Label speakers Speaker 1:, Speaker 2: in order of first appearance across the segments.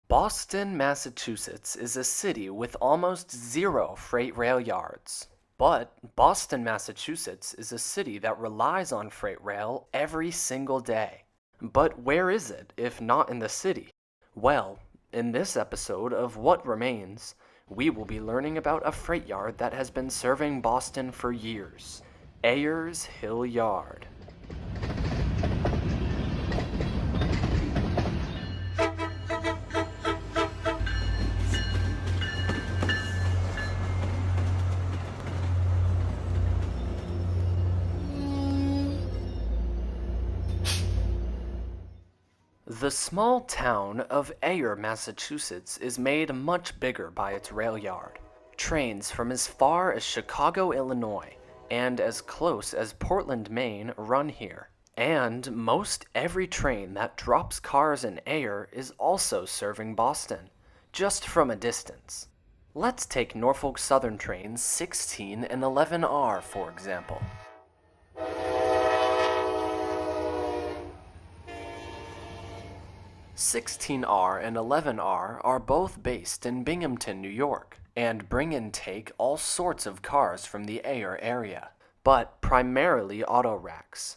Speaker 1: Boston, Massachusetts is a city with almost zero freight rail yards. But Boston, Massachusetts is a city that relies on freight rail every single day. But where is it if not in the city? Well, in this episode of What Remains, we will be learning about a freight yard that has been serving Boston for years, Ayers Hill Yard. The small town of Ayer, Massachusetts is made much bigger by its rail yard. Trains from as far as Chicago, Illinois, and as close as Portland, Maine run here. And most every train that drops cars in Ayer is also serving Boston, just from a distance. Let's take Norfolk Southern trains 16 and 11R for example. 16R and 11R are both based in Binghamton, New York, and bring and take all sorts of cars from the Ayer area, but primarily auto racks.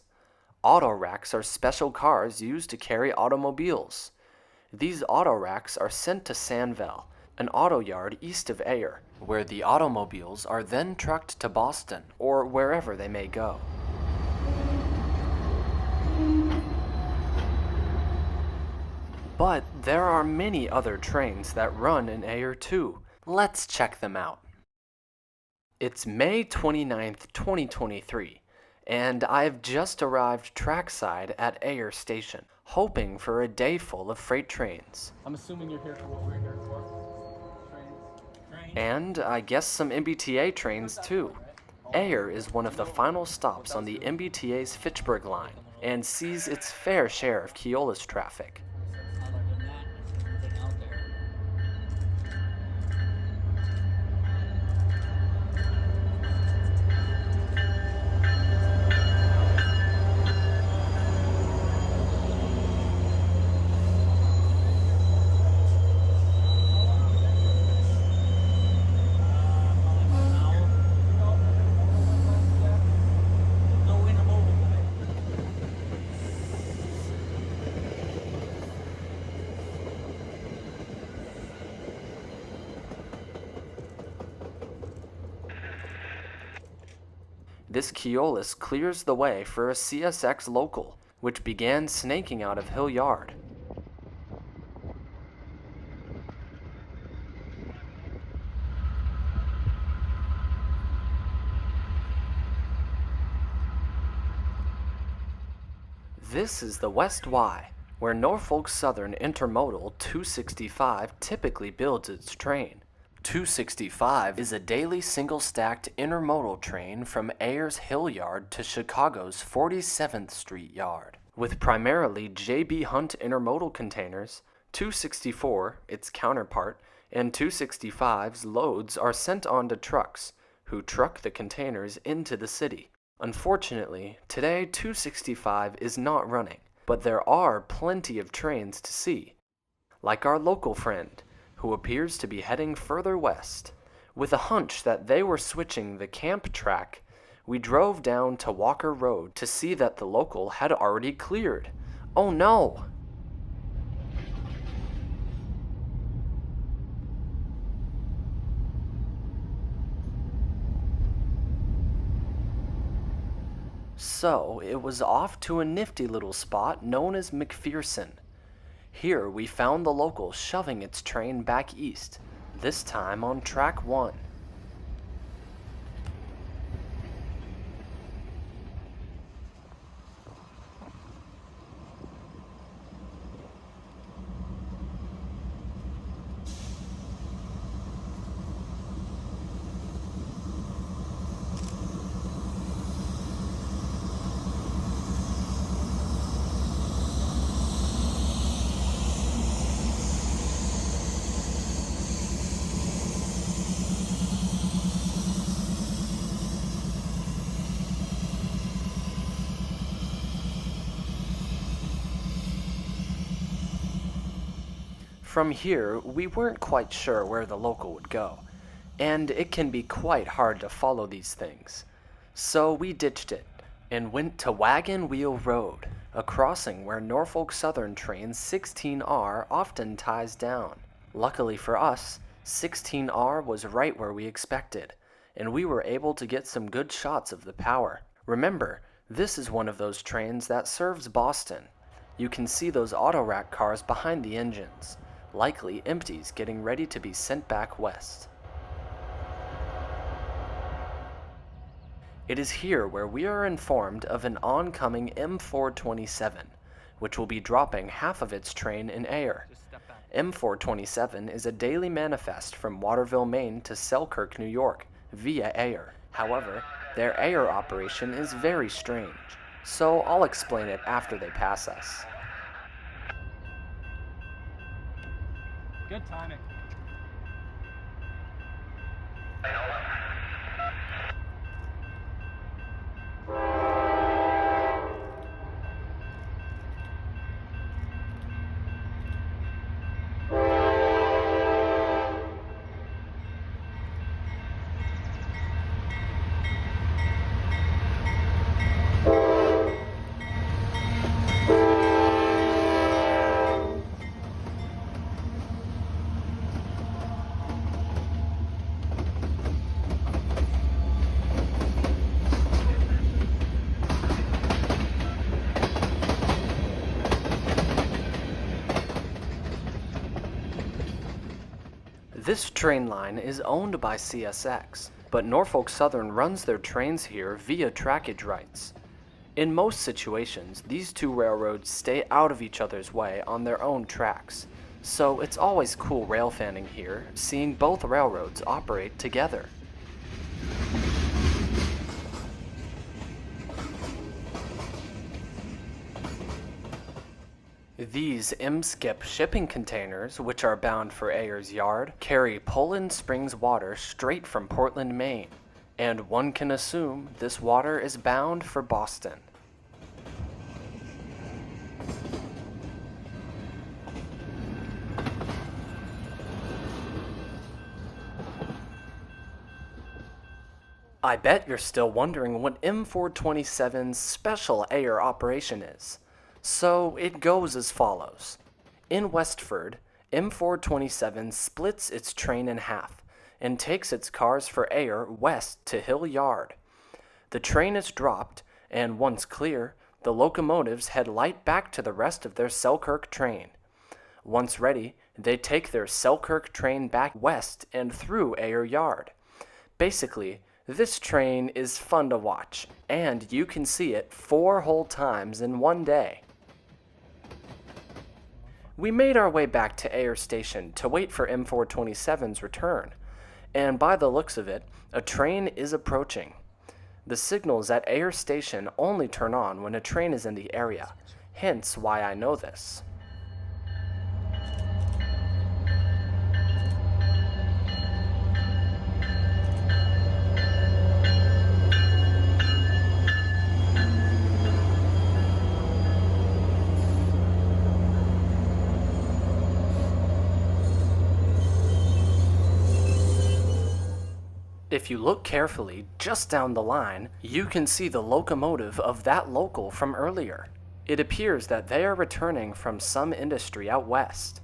Speaker 1: Auto racks are special cars used to carry automobiles. These auto racks are sent to Sandville, an auto yard east of Ayer, where the automobiles are then trucked to Boston or wherever they may go. But there are many other trains that run in Ayer too. Let's check them out. It's May 29th, 2023, and I've just arrived trackside at Ayer Station, hoping for a day full of freight trains.
Speaker 2: I'm assuming you're here for what we're here for. Trains.
Speaker 1: And I guess some MBTA trains too. Ayer is one of the final stops on the MBTA's Fitchburg line and sees its fair share of Keolis traffic.
Speaker 2: Other than that, there's nothing out there. No intermodal today.
Speaker 1: This Keolis clears the way for a CSX local, which began snaking out of Hill Yard. This is the West Y, where Norfolk Southern Intermodal 265 typically builds its train. 265 is a daily single-stacked intermodal train from Ayers Hill Yard to Chicago's 47th Street Yard. With primarily J.B. Hunt intermodal containers, 264, its counterpart, and 265's loads are sent onto trucks, who truck the containers into the city. Unfortunately, today 265 is not running, but there are plenty of trains to see. Like our local friend, who appears to be heading further west. With a hunch that they were switching the camp track, we drove down to Walker Road to see that the local had already cleared. Oh no! So, it was off to a nifty little spot known as McPherson. Here we found the local shoving its train back east, this time on track 1. From here, we weren't quite sure where the local would go, and it can be quite hard to follow these things. So we ditched it and went to Wagon Wheel Road, a crossing where Norfolk Southern train 16R often ties down. Luckily for us, 16R was right where we expected, and we were able to get some good shots of the power. Remember, this is one of those trains that serves Boston. You can see those autorack cars behind the engines, likely empties getting ready to be sent back west. It is here where we are informed of an oncoming M427, which will be dropping half of its train in Ayer. M427 is a daily manifest from Waterville, Maine to Selkirk, New York, via Ayer. However, their Ayer operation is very strange, so I'll explain it after they pass us.
Speaker 2: Good timing.
Speaker 1: This train line is owned by CSX, but Norfolk Southern runs their trains here via trackage rights. In most situations, these two railroads stay out of each other's way on their own tracks, so it's always cool rail fanning here, seeing both railroads operate together. These M-Skip shipping containers, which are bound for Ayer's yard, carry Poland Springs water straight from Portland, Maine, and one can assume this water is bound for Boston. I bet you're still wondering what M427's special Ayer operation is. So it goes as follows. In Westford, M427 splits its train in half and takes its cars for Ayer west to Hill Yard. The train is dropped, and once clear, the locomotives head light back to the rest of their Selkirk train. Once ready, they take their Selkirk train back west and through Ayer Yard. Basically, this train is fun to watch, and you can see it 4 whole times in one day. We made our way back to Ayer Station to wait for M427's return, and by the looks of it, a train is approaching. The signals at Ayer Station only turn on when a train is in the area, hence why I know this. If you look carefully, just down the line, you can see the locomotive of that local from earlier. It appears that they are returning from some industry out west.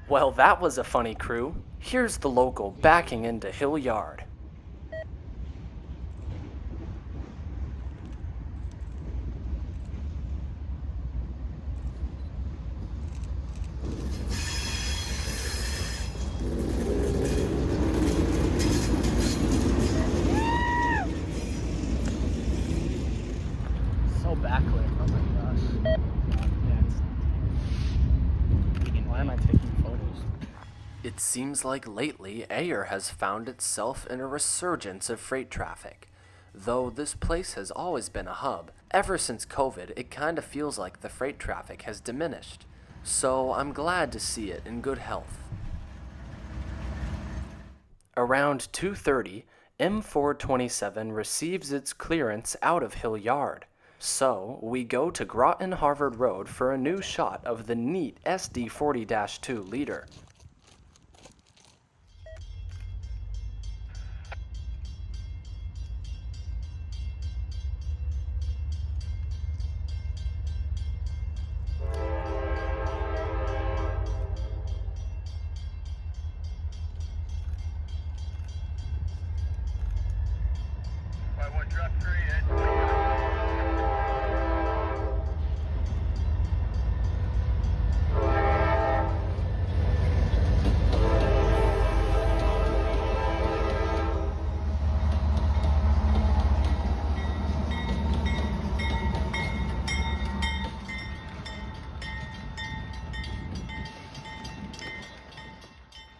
Speaker 1: Well, that was a funny crew. Here's the local backing into Hill Yard. Seems like lately Ayer has found itself in a resurgence of freight traffic. Though this place has always been a hub, ever since COVID, it kinda feels like the freight traffic has diminished. So I'm glad to see it in good health. Around 2:30, M427 receives its clearance out of Hill Yard. So, we go to Groton Harvard Road for a new shot of the neat SD40-2 leader.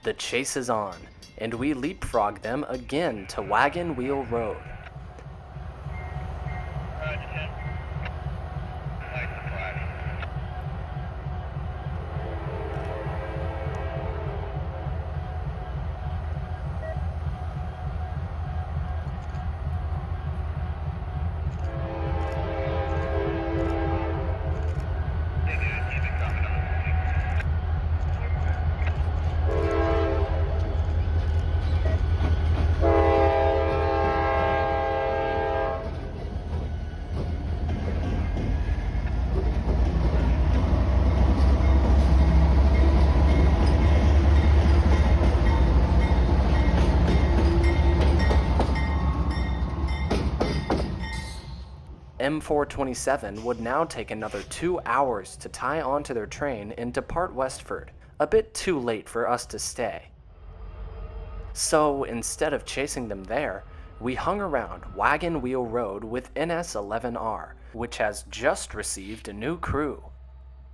Speaker 1: The chase is on, and we leapfrog them again to Wagon Wheel Road. M427 would now take another 2 hours to tie onto their train and depart Westford, a bit too late for us to stay. So instead of chasing them there, we hung around Wagon Wheel Road with NS11R, which has just received a new crew.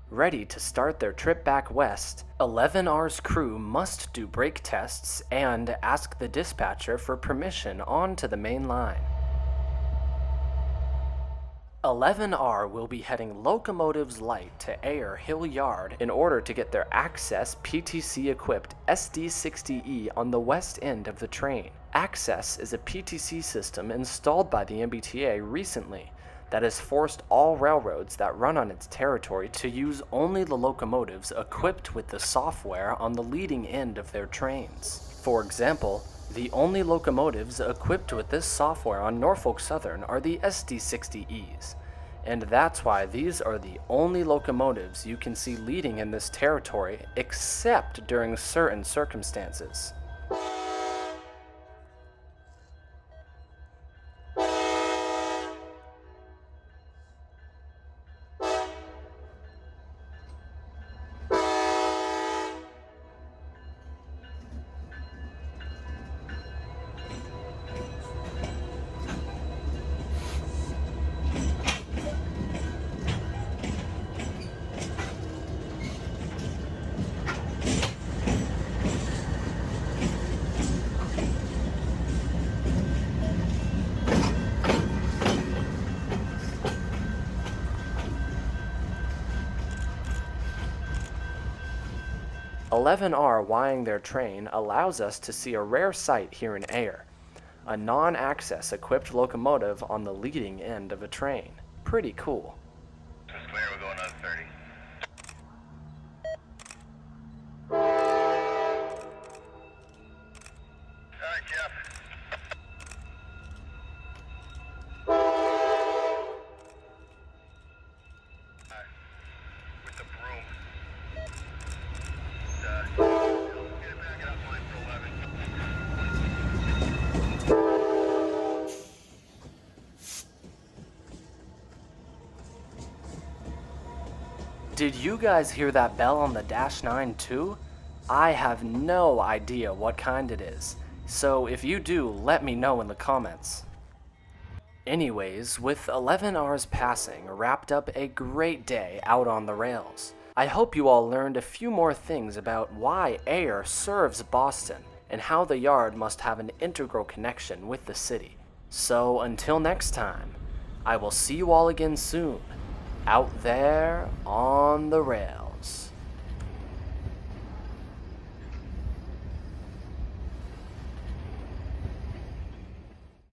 Speaker 1: Ready to start their trip back west, 11R's crew must do brake tests and ask the dispatcher for permission onto the main line. 11R will be heading Locomotives Light to Ayer Hill Yard in order to get their Access PTC-equipped SD60E on the west end of the train. Access is a PTC system installed by the MBTA recently that has forced all railroads that run on its territory to use only the locomotives equipped with the software on the leading end of their trains. For example, the only locomotives equipped with this software on Norfolk Southern are the SD60Es, and that's why these are the only locomotives you can see leading in this territory except during certain circumstances. "11R Ying their train allows us to see a rare sight here in Ayer, a non-access equipped locomotive on the leading end of a train. Pretty cool.
Speaker 3: Just clear, we're going on 30. Alright, Jeff. With the broom. Get it back and up line for 11.
Speaker 1: Did you guys hear that bell on the Dash 9 too? I have no idea what kind it is, so if you do, let me know in the comments. Anyways, with 11 hours passing wrapped up a great day out on the rails. I hope you all learned a few more things about why Ayer serves Boston and how the yard must have an integral connection with the city. So until next time, I will see you all again soon, out there on the rails.